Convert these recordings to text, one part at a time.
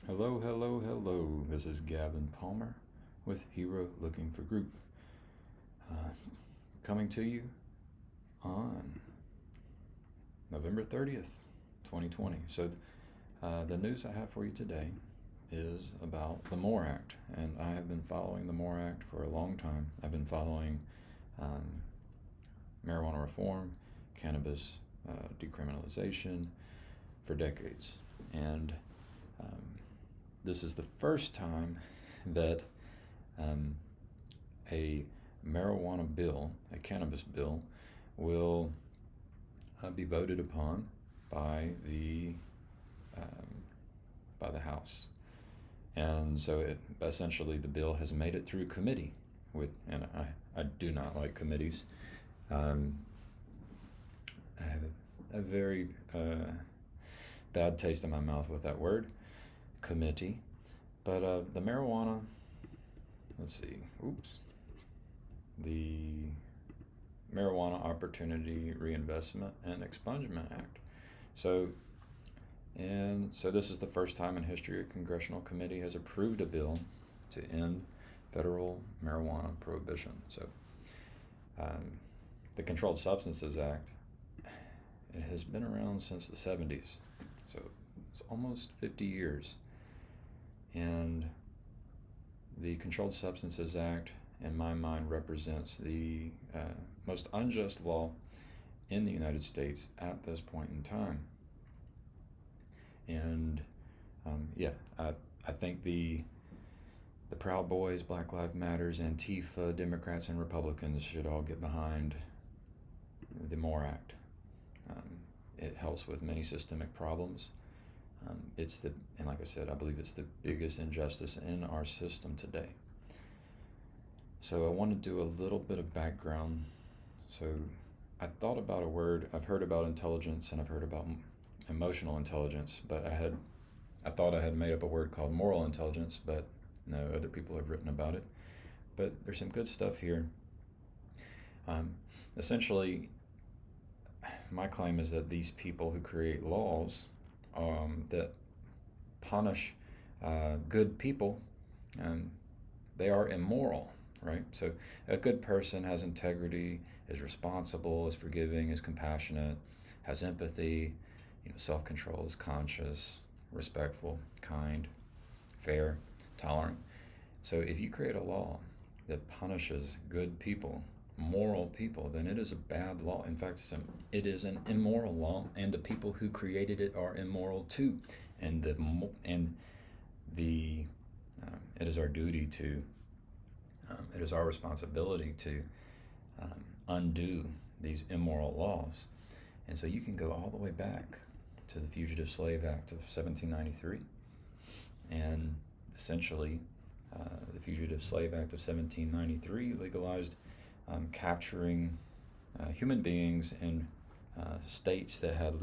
Hello, hello, hello. This is Gavin Palmer with Hero Looking for Group. Uh, Coming to you on November 30th, 2020. The news I have for you today is about the MORE Act. And I have been following the MORE Act for a long time. I've been following um, marijuana reform, cannabis decriminalization for decades. And um, this is the first time that um, a marijuana bill, a cannabis bill, will be voted upon by um, the House, and so essentially the bill has made it through committee. And I do not like committees. Um, I have a very bad taste in my mouth with that word, committee. But the marijuana, let's see, oops, the Marijuana Opportunity Reinvestment and Expungement Act. So this is the first time in history a congressional committee has approved a bill to end federal marijuana prohibition. Um, the Controlled Substances Act, it has been around since the 70s, so it's almost 50 years. And the Controlled Substances Act, in my mind, represents the most unjust law in the United States at this point in time. And I think the Proud Boys, Black Lives Matters, Antifa, Democrats, and Republicans should all get behind the MORE Act. It helps with many systemic problems. And like I said, I believe it's the biggest injustice in our system today. So I want to do a little bit of background. So I thought about a word. I've heard about intelligence and I've heard about emotional intelligence, but I thought I had made up a word called moral intelligence, but no, other people have written about it. But there's some good stuff here. Essentially, my claim is that these people who create laws that punish good people, they are immoral, right? So a good person has integrity, is responsible, is forgiving, is compassionate, has empathy, self-control, is conscious, respectful, kind, fair, tolerant. So if you create a law that punishes good people, moral people, then it is a bad law. In fact, it is an immoral law, and the people who created it are immoral too. And it is our duty to, it is our responsibility to undo these immoral laws. And so you can go all the way back to the Fugitive Slave Act of 1793, and essentially the Fugitive Slave Act of 1793 legalized capturing human beings in states that had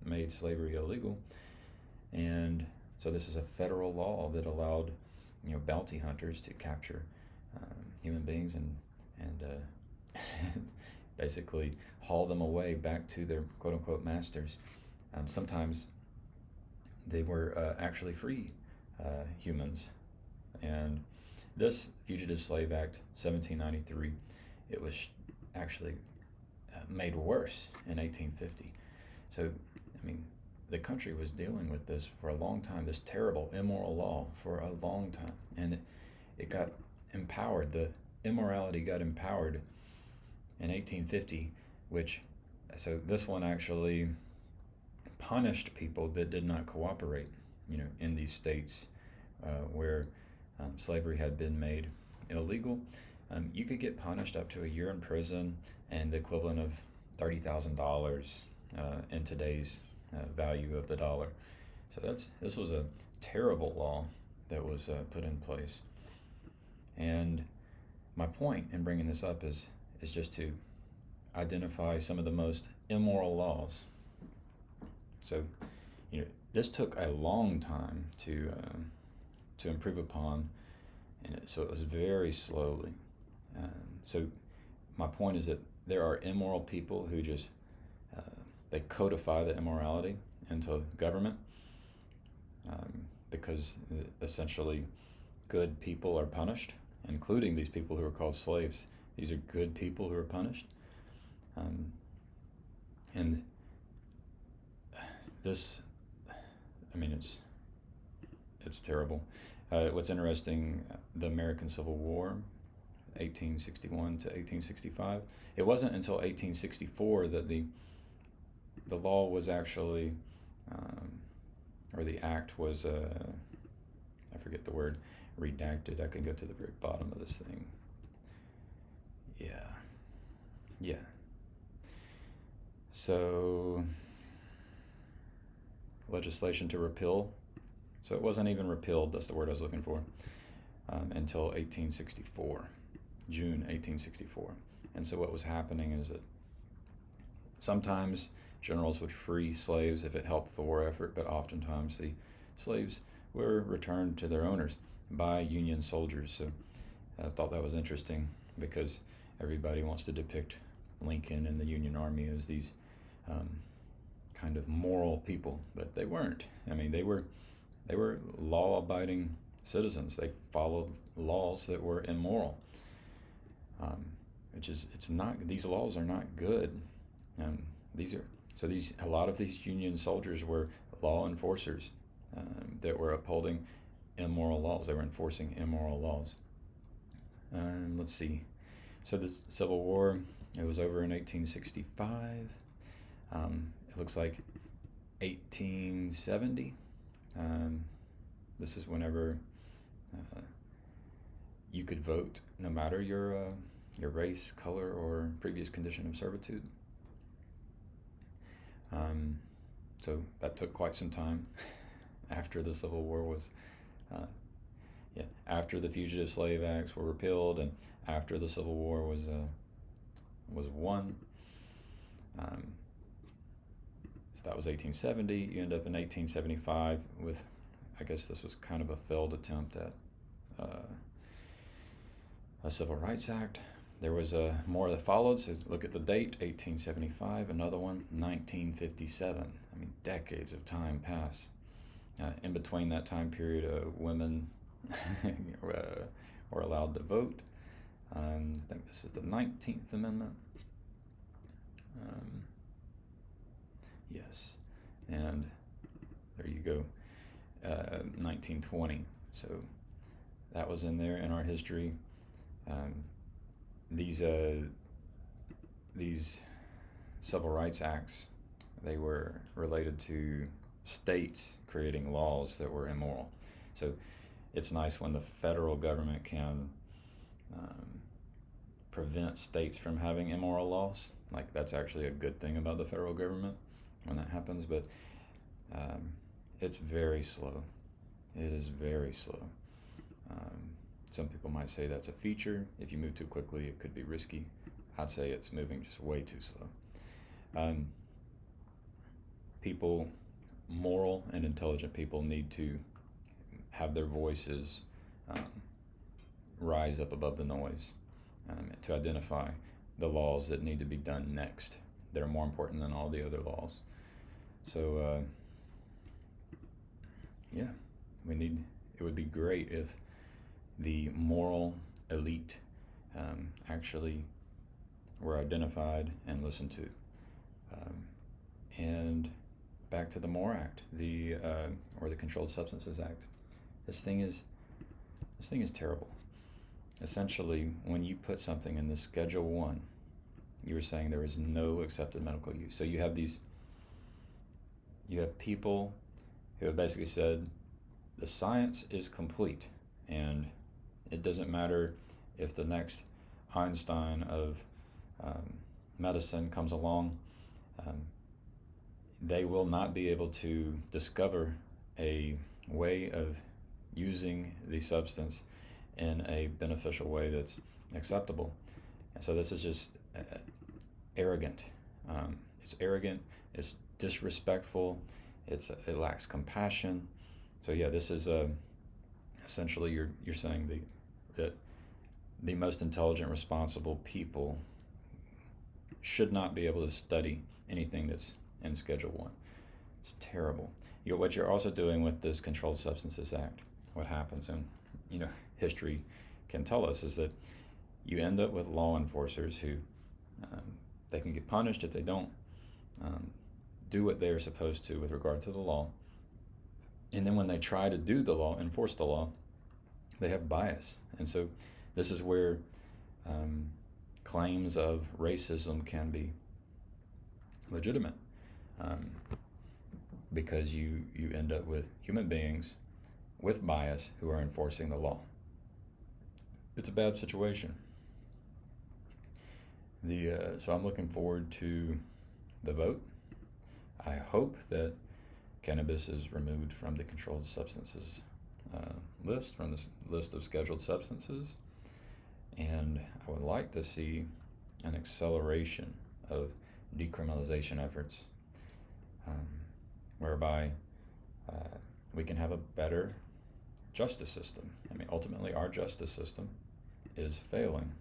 made slavery illegal. And so this is a federal law that allowed bounty hunters to capture human beings and basically haul them away back to their quote unquote masters. Sometimes they were actually free humans. And this Fugitive Slave Act 1793, it was actually made worse in 1850. So, I mean, the country was dealing with this for a long time, this terrible immoral law for a long time. And it got empowered, the immorality got empowered in 1850, so this one actually punished people that did not cooperate, in these states where slavery had been made illegal. You could get punished up to a year in prison and the equivalent of $30,000 in today's value of the dollar. So this was a terrible law that was put in place. And my point in bringing this up is just to identify some of the most immoral laws. So, this took a long time to improve upon, and so it was very slowly. So my point is that there are immoral people who just they codify the immorality into government. because essentially good people are punished, including these people who are called slaves. These are good people who are punished. And this, I mean, it's terrible. What's interesting, the American Civil War, 1861 to 1865, it wasn't until 1864 that the law was actually, or the act was, I forget the word, redacted. I can go to the very bottom of this thing. Yeah. So, legislation to repeal. So it wasn't even repealed, that's the word I was looking for, until 1864, June 1864. And so what was happening is that sometimes generals would free slaves if it helped the war effort, but oftentimes the slaves were returned to their owners by Union soldiers. So I thought that was interesting because everybody wants to depict Lincoln and the Union Army as these kind of moral people, but they weren't. I mean, they were law-abiding citizens. They followed laws that were immoral, it's not. These laws are not good. A lot of these Union soldiers were law enforcers that were upholding immoral laws. They were enforcing immoral laws. Let's see. So the Civil War, it was over in 1865. It looks like 1870. This is whenever you could vote, no matter your race, color, or previous condition of servitude. So that took quite some time after the Civil War was, after the Fugitive Slave Acts were repealed and after the Civil War was won. So that was 1870. You end up in 1875 with, I guess this was kind of a failed attempt at a Civil Rights Act. There was more that followed. So look at the date, 1875. Another one, 1957. I mean, decades of time pass. In between that time period, women were allowed to vote. I think this is the 19th Amendment. Yes, and there you go, 1920. So that was in there in our history. These Civil Rights Acts, they were related to states creating laws that were immoral. So it's nice when the federal government can prevent states from having immoral laws. Like, that's actually a good thing about the federal government when that happens, but it's very slow. It is very slow. Some people might say that's a feature. If you move too quickly, it could be risky. I'd say it's moving just way too slow. People, moral and intelligent people, need to have their voices rise up above the noise to identify the laws that need to be done next, that are more important than all the other laws. So, it would be great if the moral elite actually were identified and listened to. And back to the MORE Act, or the Controlled Substances Act. This thing is terrible. Essentially, when you put something in the Schedule 1, you were saying there is no accepted medical use. So you have people who have basically said the science is complete, and it doesn't matter if the next Einstein of medicine comes along. They will not be able to discover a way of using the substance in a beneficial way that's acceptable. And so this is just arrogant. It's arrogant. It's disrespectful. It lacks compassion. So yeah, this is essentially you're saying that the most intelligent, responsible people should not be able to study anything that's in Schedule 1. It's terrible. what you're also doing with this Controlled Substances Act, what happens, and history can tell us, is that you end up with law enforcers who they can get punished if they don't do what they're supposed to with regard to the law. And then when they try to do the law, enforce the law, they have bias. And so this is where claims of racism can be legitimate, because you end up with human beings with bias who are enforcing the law. It's a bad situation. So I'm looking forward to the vote. I hope that cannabis is removed from the controlled substances list, from this list of scheduled substances. And I would like to see an acceleration of decriminalization efforts, whereby we can have a better justice system. I mean, ultimately, our justice system is failing.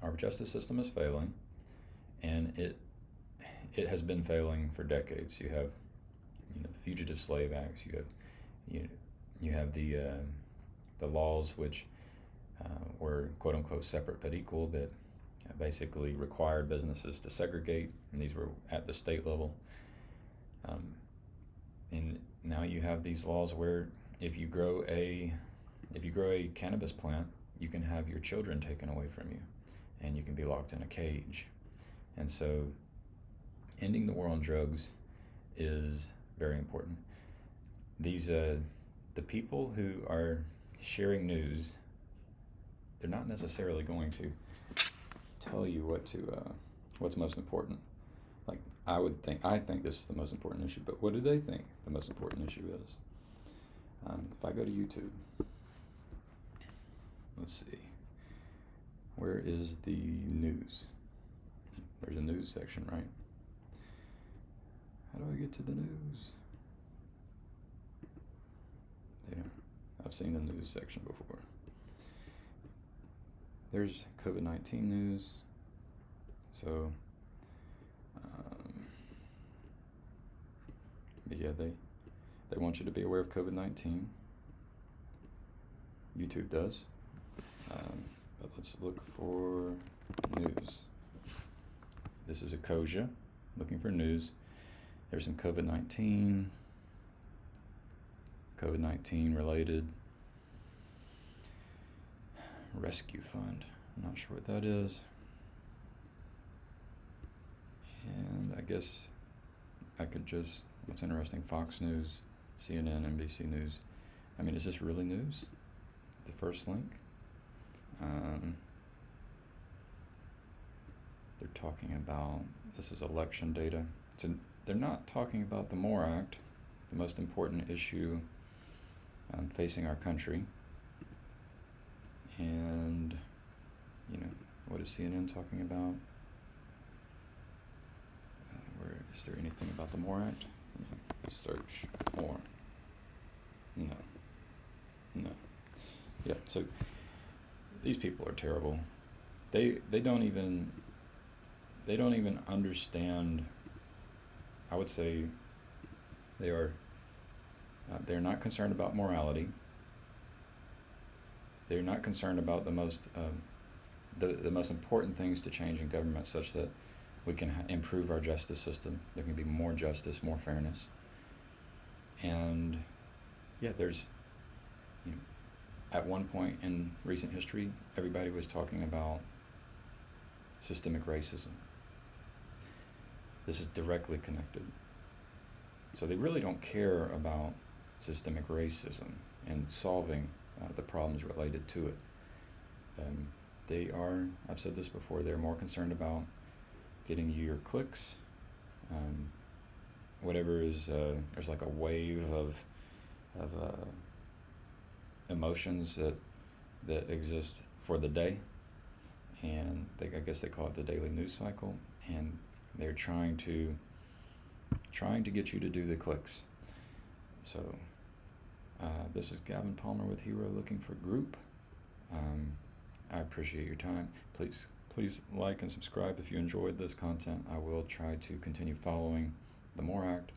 Our justice system is failing, and it has been failing for decades. You have, the Fugitive Slave Act. You have the laws which were quote unquote separate but equal, that basically required businesses to segregate, and these were at the state level. And now you have these laws where if you grow a cannabis plant, you can have your children taken away from you, and you can be locked in a cage. And so ending the war on drugs is very important. These the people who are sharing news, they're not necessarily going to tell you what's most important. Like, I think this is the most important issue, but what do they think the most important issue is? If I go to YouTube, let's see, where is the news? There's a news section, right? How do I get to the news? I've seen the news section before. There's COVID-19 news. So, but yeah, they want you to be aware of COVID-19. YouTube does. But let's look for news. This is a Koja looking for news. There's some COVID-19 related rescue fund. I'm not sure what that is. And I guess I could just, what's interesting, Fox News, CNN, NBC News. I mean, is this really news? The first link? They're talking about, this is election data. So they're not talking about the MORE Act, the most important issue facing our country. And, what is CNN talking about? Where is there anything about the MORE Act? Search MORE. No. Yeah, so these people are terrible. They don't even understand. I would say they're not concerned about morality. They're not concerned about the most important things to change in government, such that we can improve our justice system. There can be more justice, more fairness. And yeah, there's, at one point in recent history, everybody was talking about systemic racism. This is directly connected. So they really don't care about systemic racism and solving the problems related to it. They are, I've said this before, they're more concerned about getting you your clicks. Whatever is, there's like a wave of emotions that exist for the day, and I guess they call it the daily news cycle, and they're trying to get you to do the clicks. So this is Gavin Palmer with Hero looking for group. I appreciate your time. Please like and subscribe if you enjoyed this content. I will try to continue following the MORE Act,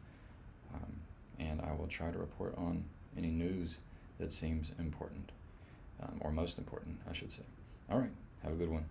and I will try to report on any news that seems important, or most important, I should say. All right, have a good one.